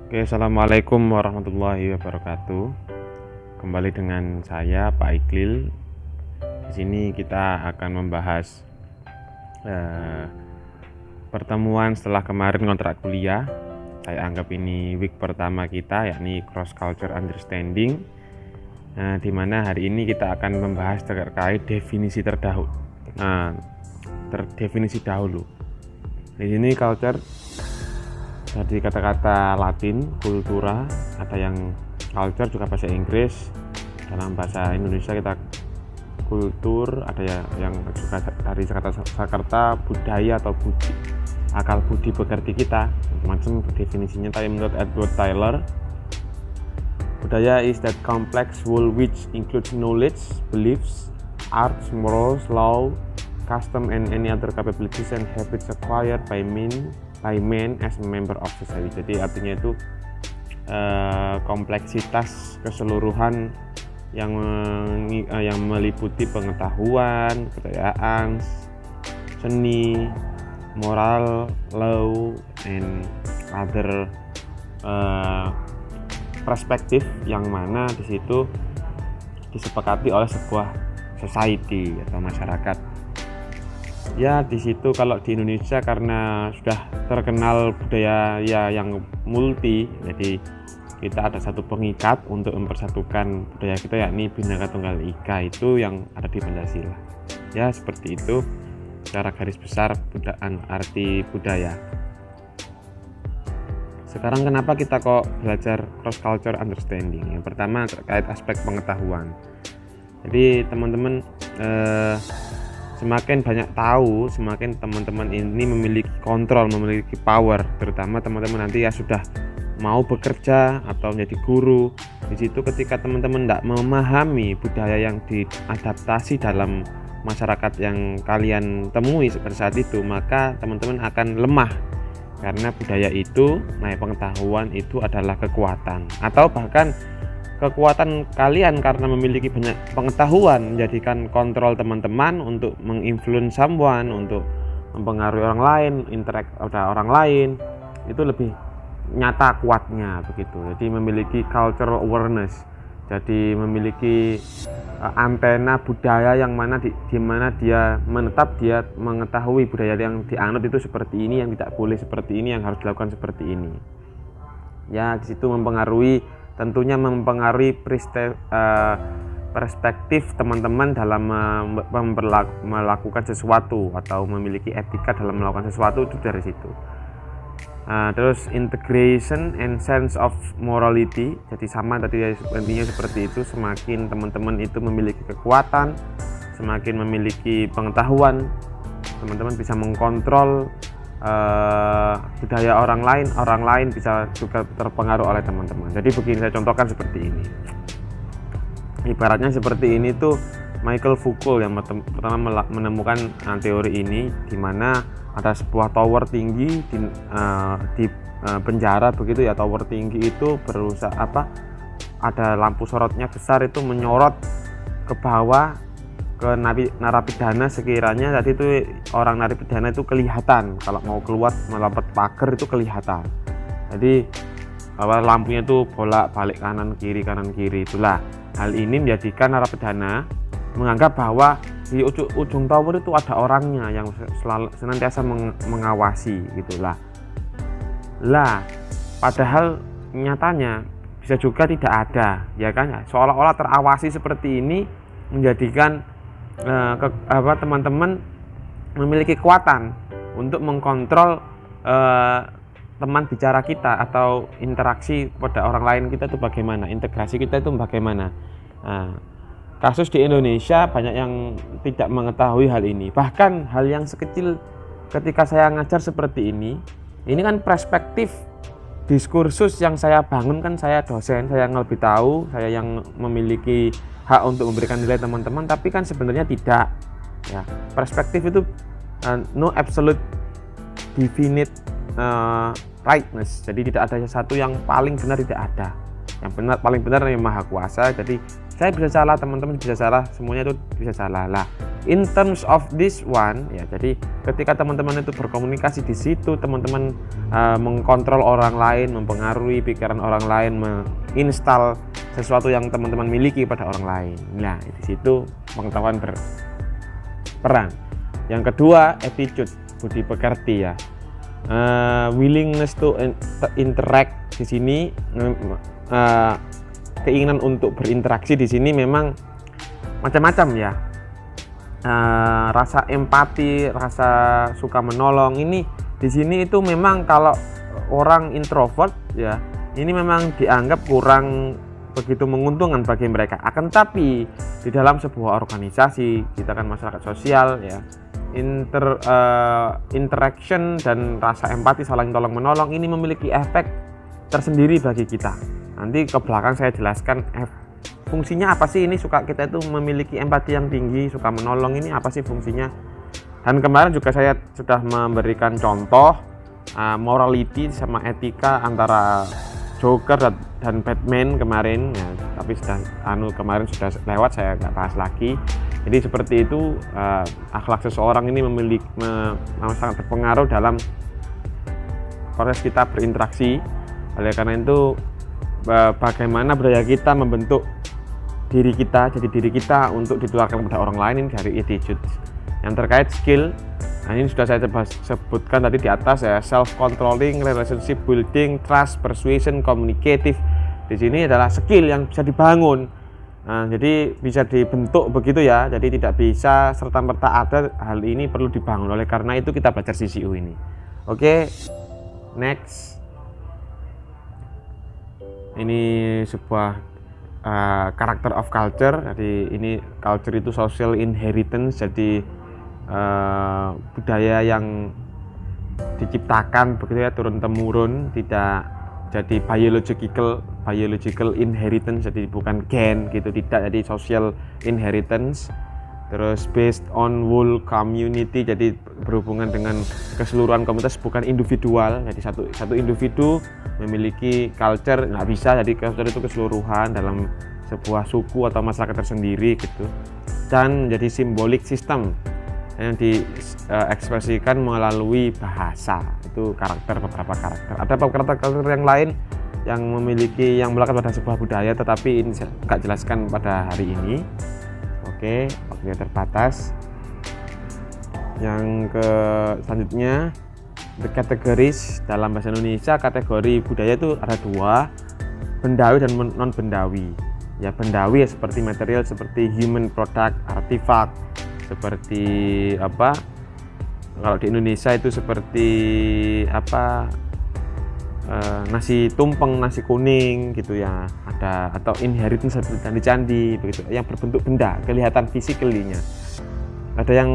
Oke, assalamualaikum warahmatullahi wabarakatuh. Kembali dengan saya Pak Iqlil. Di sini kita akan membahas pertemuan setelah kemarin kontrak kuliah. Saya anggap ini week pertama kita, yakni Cross Culture Understanding. Di mana hari ini kita akan membahas terkait definisi terdahulu. Definisi dahulu. Di sini culture dari kata-kata Latin, kultura, ada yang culture juga bahasa Inggris. Dalam bahasa Indonesia kita kultur, ada yang juga dari kata Sakerta budaya atau budi, akal budi pekerti kita, macam definisinya tadi menurut Edward Tyler. Budaya is that complex whole which includes knowledge, beliefs, arts, morals, law, custom, and any other capabilities and habits acquired by man as a member of society. Jadi artinya itu kompleksitas keseluruhan yang meliputi pengetahuan, kebudayaan, seni, moral, law, and other perspektif yang mana di situ disepakati oleh sebuah society atau masyarakat. Ya, di situ kalau di Indonesia karena sudah terkenal budaya yang multi, jadi kita ada satu pengikat untuk mempersatukan budaya kita, yakni Bhinneka Tunggal Ika, itu yang ada di Pancasila. Ya, seperti itu secara garis besar arti budaya. Sekarang kenapa kita kok belajar cross culture understanding? Yang pertama terkait aspek pengetahuan. Jadi teman-teman semakin banyak tahu, semakin teman-teman ini memiliki kontrol, memiliki power. Terutama teman-teman nanti ya sudah mau bekerja atau menjadi guru. Di situ ketika teman-teman tidak memahami budaya yang diadaptasi dalam masyarakat yang kalian temui seperti saat itu, maka teman-teman akan lemah. Karena budaya itu, pengetahuan itu adalah kekuatan, atau bahkan kekuatan kalian karena memiliki banyak pengetahuan menjadikan kontrol teman-teman untuk menginfluence someone, untuk mempengaruhi orang lain, interact pada orang lain, itu lebih nyata kuatnya begitu. Jadi memiliki cultural awareness, jadi memiliki antena budaya yang mana di mana dia menetap, dia mengetahui budaya yang dianut itu seperti ini, yang tidak boleh seperti ini, yang harus dilakukan seperti ini. Ya, di situ tentunya mempengaruhi perspektif teman-teman dalam melakukan sesuatu atau memiliki etika dalam melakukan sesuatu, itu dari situ. Terus integration and sense of morality, jadi sama tadi intinya seperti itu. Semakin teman-teman itu memiliki kekuatan, semakin memiliki pengetahuan, teman-teman bisa mengkontrol budaya orang lain bisa juga terpengaruh oleh teman-teman. Jadi begini, saya contohkan seperti ini. Ibaratnya seperti ini tuh Michael Foucault yang pertama menemukan teori ini, di mana ada sebuah tower tinggi di penjara begitu ya. Tower tinggi itu berusaha ada lampu sorotnya besar, itu menyorot ke bawah ke narapidana. Sekiranya tadi itu orang narapidana itu kelihatan, kalau mau keluar melompat pagar itu kelihatan. Jadi lampunya itu bolak-balik kanan kiri. Itulah hal ini menjadikan narapidana menganggap bahwa di ujung tower itu ada orangnya yang senantiasa mengawasi gitulah. Padahal nyatanya bisa juga tidak ada, ya kan? Seolah-olah terawasi seperti ini menjadikan teman-teman memiliki kekuatan untuk mengkontrol teman bicara kita atau interaksi pada orang lain kita itu bagaimana, integrasi kita itu bagaimana. Kasus di Indonesia banyak yang tidak mengetahui hal ini. Bahkan hal yang sekecil ketika saya ngajar seperti ini kan perspektif diskursus yang saya bangun, kan saya dosen, saya yang lebih tahu, saya yang memiliki hak untuk memberikan nilai teman-teman, tapi kan sebenarnya tidak. Ya, perspektif itu no absolute definite rightness. Jadi tidak ada sesuatu yang paling benar, tidak ada. Yang paling benar yang Maha Kuasa. Jadi Saya bisa salah, teman-teman bisa salah, semuanya itu bisa salah lah. In terms of this one ya, jadi ketika teman-teman itu berkomunikasi di situ, teman-teman mengkontrol orang lain, mempengaruhi pikiran orang lain, menginstal sesuatu yang teman-teman miliki pada orang lain. Nah, di situ pengetahuan berperan. Yang kedua, attitude, budi pekerti ya. Willingness to interact di sini, keinginan untuk berinteraksi di sini memang macam-macam ya. Rasa empati, rasa suka menolong ini di sini itu memang kalau orang introvert ya, ini memang dianggap kurang begitu menguntungkan bagi mereka. Akan tapi di dalam sebuah organisasi, kita kan masyarakat sosial ya, interaction dan rasa empati, saling tolong menolong ini memiliki efek tersendiri bagi kita. Nanti ke belakang saya jelaskan fungsinya apa sih ini, suka kita itu memiliki empati yang tinggi, suka menolong ini apa sih fungsinya. Dan kemarin juga saya sudah memberikan contoh morality sama etika antara Joker dan Batman kemarin ya, tapi kemarin sudah lewat, saya nggak bahas lagi. Jadi seperti itu, akhlak seseorang ini sangat berpengaruh dalam proses kita berinteraksi. Oleh karena itu, bagaimana budaya kita membentuk diri kita, jadi diri kita untuk ditularkan kepada orang lain ini dari attitude. Yang terkait skill, nah ini sudah saya sebutkan tadi di atas ya, self-controlling, relationship building, trust, persuasion, communicative. Di sini adalah skill yang bisa dibangun. Nah, jadi bisa dibentuk begitu ya. Jadi tidak bisa serta-merta ada, hal ini perlu dibangun. Oleh karena itu kita belajar CCU ini. Oke, next. Ini sebuah karakter of culture. Jadi ini culture itu social inheritance. Jadi budaya yang diciptakan begitu ya, turun temurun, tidak jadi biological inheritance, jadi bukan gen gitu, tidak, jadi social inheritance. Terus based on whole community, jadi berhubungan dengan keseluruhan komunitas, bukan individual. Jadi satu individu memiliki culture nggak bisa, jadi culture itu keseluruhan dalam sebuah suku atau masyarakat tersendiri gitu. Dan jadi symbolic system yang diekspresikan melalui bahasa. Itu beberapa karakter. Ada karakter yang lain yang melekat pada sebuah budaya, tetapi ini nggak jelaskan pada hari ini. Oke, waktunya terbatas. Yang selanjutnya, the categories dalam bahasa Indonesia, kategori budaya itu ada dua, bendawi dan non bendawi. Ya, bendawi ya seperti material, seperti human product, artifact, seperti apa? Kalau di Indonesia itu seperti apa? Nasi tumpeng, nasi kuning gitu ya, ada, atau inheritance seperti candi-candi begitu, yang berbentuk benda, kelihatan physically-nya. Ada yang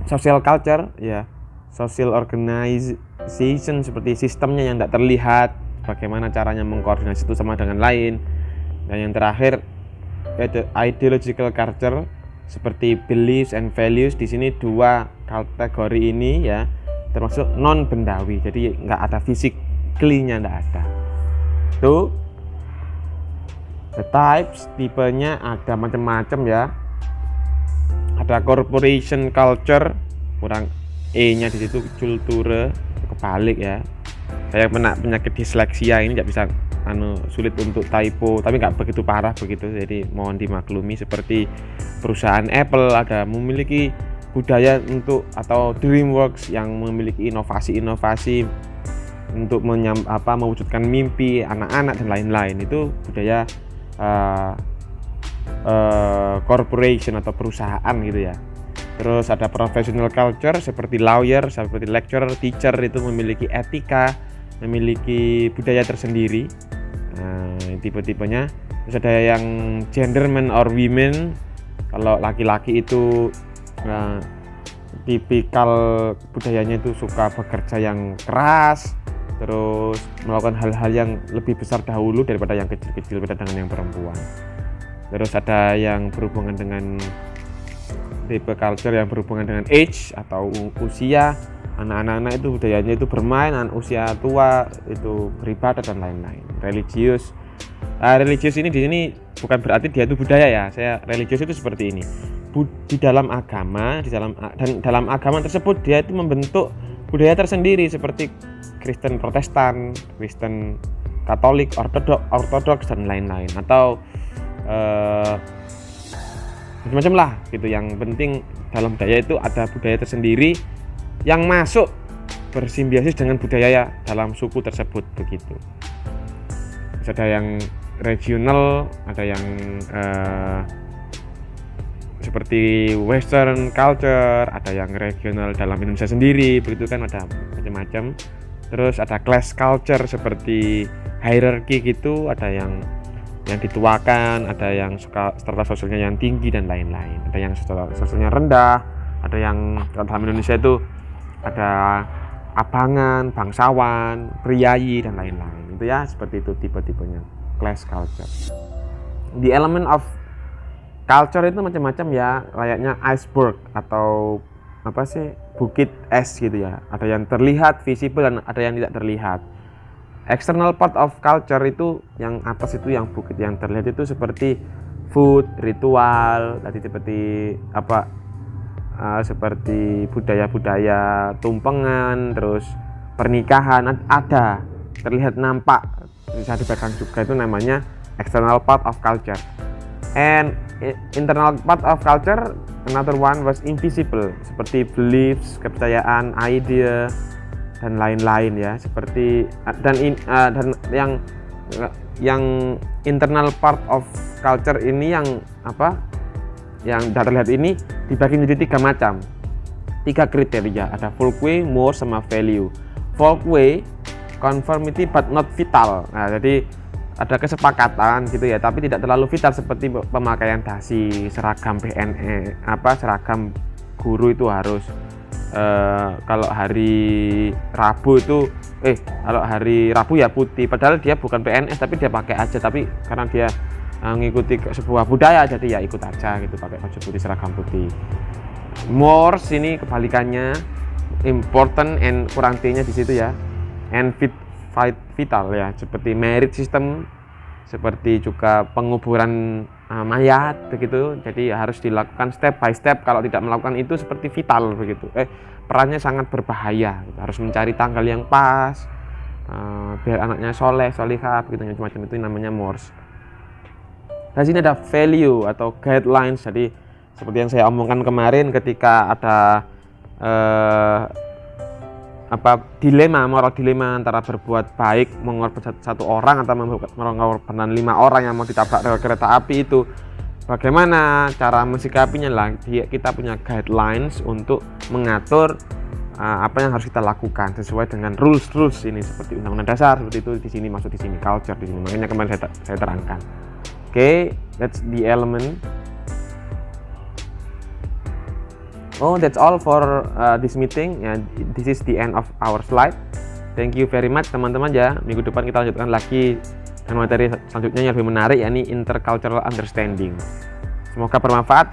social culture ya, social organization, seperti sistemnya yang tidak terlihat, bagaimana caranya mengkoordinasi itu sama dengan lain. Dan yang terakhir, ideological culture, seperti beliefs and values. Di sini dua kategori ini ya termasuk non bendawi, jadi nggak ada physically-nya, nggak ada. Tuh, the types, tipenya ada macam-macam ya. Ada corporation culture, kurang E-nya di situ, culture, kebalik ya. Saya penyakit disleksia ini nggak bisa sulit untuk typo, tapi nggak begitu parah begitu, jadi mohon dimaklumi. Seperti perusahaan Apple ada memiliki budaya untuk, atau DreamWorks yang memiliki inovasi-inovasi untuk mewujudkan mimpi anak-anak dan lain-lain. Itu budaya corporation atau perusahaan gitu ya. Terus ada professional culture, seperti lawyer, seperti lecturer, teacher, itu memiliki etika, memiliki budaya tersendiri. Tipe-tipenya. Terus ada yang gender, men or women. Kalau laki-laki itu tipikal budayanya itu suka bekerja yang keras, terus melakukan hal-hal yang lebih besar dahulu daripada yang kecil-kecil, beda dengan yang perempuan. Terus ada yang berhubungan dengan tipe culture yang berhubungan dengan age atau usia. Anak-anak itu budayanya itu bermain, usia tua itu beribadah dan lain-lain. Religius Religius ini di sini bukan berarti dia itu budaya ya. Saya religius itu seperti ini. Di dalam agama, dan dalam agama tersebut dia itu membentuk budaya tersendiri seperti Kristen Protestan, Kristen Katolik, Ortodoks dan lain-lain, atau macam-macam lah gitu. Yang penting dalam budaya itu ada budaya tersendiri yang masuk bersimbiosis dengan budaya dalam suku tersebut begitu. Ada yang regional, ada yang seperti Western culture, ada yang regional dalam Indonesia sendiri, begitu kan, ada macam-macam. Terus ada class culture seperti hierarki gitu, ada yang dituakan, ada yang strata sosialnya yang tinggi dan lain-lain, ada yang strata sosialnya rendah, ada yang dalam Indonesia itu ada abangan, bangsawan, priayi dan lain-lain. Itu ya, seperti itu tipe-tipenya class culture. The element of culture itu macam-macam ya, layaknya iceberg atau apa sih, bukit es gitu ya. Ada yang terlihat visible dan ada yang tidak terlihat. External part of culture itu yang atas itu, yang bukit yang terlihat itu seperti food, ritual, tadi seperti apa, seperti budaya-budaya tumpengan, terus pernikahan, ada terlihat, nampak, bisa dipegang juga, itu namanya external part of culture. And internal part of culture, another one was invisible, seperti beliefs, kepercayaan, idea dan lain-lain ya, seperti dan yang internal part of culture ini yang apa, yang tidak terlihat ini dibagi menjadi 3 macam, 3 kriteria, ada folkways, mores sama value. Folkways, conformity but not vital. Nah, jadi ada kesepakatan gitu ya, tapi tidak terlalu vital, seperti pemakaian dasi, seragam PNS, seragam guru itu harus kalau hari Rabu itu kalau hari Rabu ya putih, padahal dia bukan PNS tapi dia pakai aja, tapi karena dia mengikuti sebuah budaya jadi ya ikut aja gitu, pakai baju putih, seragam putih. Mores ini kebalikannya, important and kurang T-nya di situ ya, and vital ya, seperti merit system, seperti juga penguburan mayat begitu. Jadi harus dilakukan step by step, kalau tidak melakukan itu seperti vital begitu, perannya sangat berbahaya gitu. Harus mencari tanggal yang pas, biar anaknya solihah begitu, macam-macam, itu namanya mores. Di sini ada value atau guidelines. Jadi seperti yang saya omongkan kemarin, ketika ada moral dilema antara berbuat baik, mengorbankan satu orang, atau mengorbankan 5 orang yang mau ditabrak rel kereta api, itu bagaimana cara mensikapinya lah. Kita punya guidelines untuk mengatur apa yang harus kita lakukan sesuai dengan rules ini, seperti undang-undang dasar, seperti itu. Di sini masuk, di sini culture, di sini makanya kemarin saya terangkan. Okay, that's the element. That's all for this meeting. This is the end of our slide. Thank you very much teman-teman ya. Minggu depan kita lanjutkan lagi dengan materi selanjutnya yang lebih menarik, yakni intercultural understanding. Semoga bermanfaat.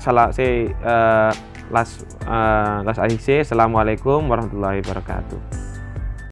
Las AIC. Assalamualaikum warahmatullahi wabarakatuh.